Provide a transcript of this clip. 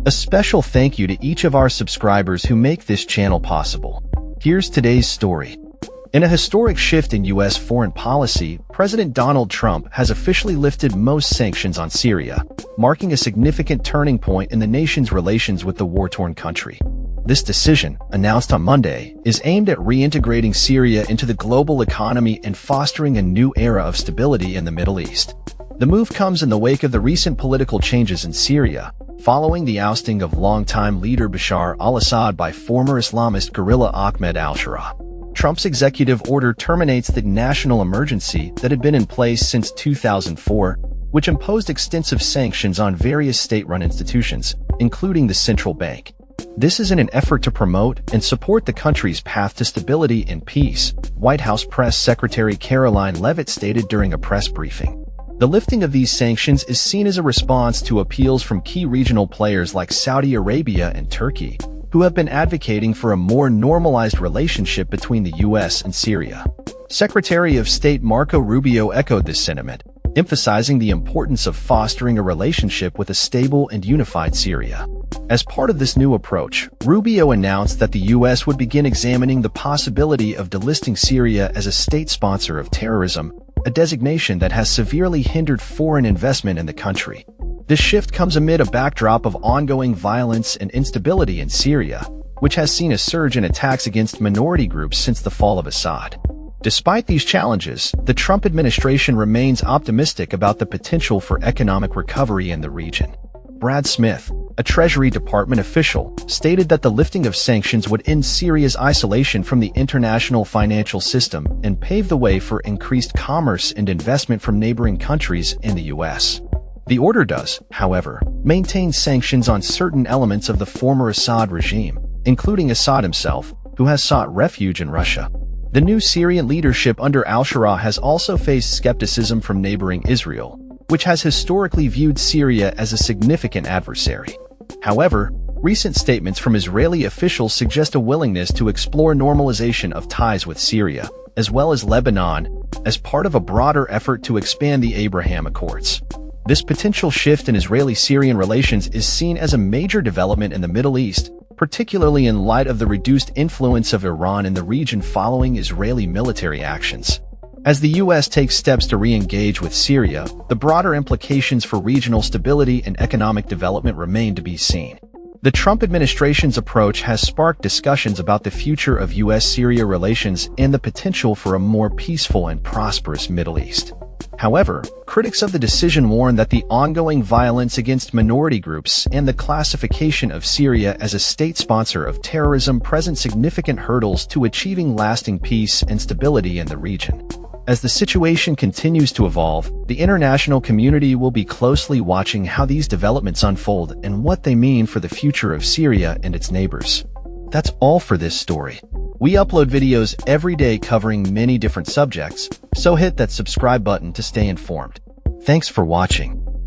A special thank you to each of our subscribers who make this channel possible. Here's today's story. In a historic shift in U.S. foreign policy, President Donald Trump has officially lifted most sanctions on Syria, marking a significant turning point in the nation's relations with the war-torn country. This decision, announced on Monday, is aimed at reintegrating Syria into the global economy and fostering a new era of stability in the Middle East. The move comes in the wake of the recent political changes in Syria, following the ousting of longtime leader Bashar al-Assad by former Islamist guerrilla Ahmed al-Sharaa. Trump's executive order terminates the national emergency that had been in place since 2004, which imposed extensive sanctions on various state-run institutions, including the central bank. This is in an effort to promote and support the country's path to stability and peace, White House Press Secretary Caroline Leavitt stated during a press briefing. The lifting of these sanctions is seen as a response to appeals from key regional players like Saudi Arabia and Turkey, who have been advocating for a more normalized relationship between the U.S. and Syria. Secretary of State Marco Rubio echoed this sentiment, emphasizing the importance of fostering a relationship with a stable and unified Syria. As part of this new approach, Rubio announced that the U.S. would begin examining the possibility of delisting Syria as a state sponsor of terrorism, a designation that has severely hindered foreign investment in the country. This shift comes amid a backdrop of ongoing violence and instability in Syria, which has seen a surge in attacks against minority groups since the fall of Assad. Despite these challenges, the Trump administration remains optimistic about the potential for economic recovery in the region. Brad Smith, a Treasury Department official, stated that the lifting of sanctions would end Syria's isolation from the international financial system and pave the way for increased commerce and investment from neighboring countries and the U.S. The order does, however, maintain sanctions on certain elements of the former Assad regime, including Assad himself, who has sought refuge in Russia. The new Syrian leadership under al-Sharaa has also faced skepticism from neighboring Israel, which has historically viewed Syria as a significant adversary. However, recent statements from Israeli officials suggest a willingness to explore normalization of ties with Syria, as well as Lebanon, as part of a broader effort to expand the Abraham Accords. This potential shift in Israeli-Syrian relations is seen as a major development in the Middle East, particularly in light of the reduced influence of Iran in the region following Israeli military actions. As the U.S. takes steps to re-engage with Syria, the broader implications for regional stability and economic development remain to be seen. The Trump administration's approach has sparked discussions about the future of U.S.-Syria relations and the potential for a more peaceful and prosperous Middle East. However, critics of the decision warn that the ongoing violence against minority groups and the classification of Syria as a state sponsor of terrorism present significant hurdles to achieving lasting peace and stability in the region. As the situation continues to evolve, the international community will be closely watching how these developments unfold and what they mean for the future of Syria and its neighbors. That's all for this story. We upload videos every day covering many different subjects, so hit that subscribe button to stay informed. Thanks for watching.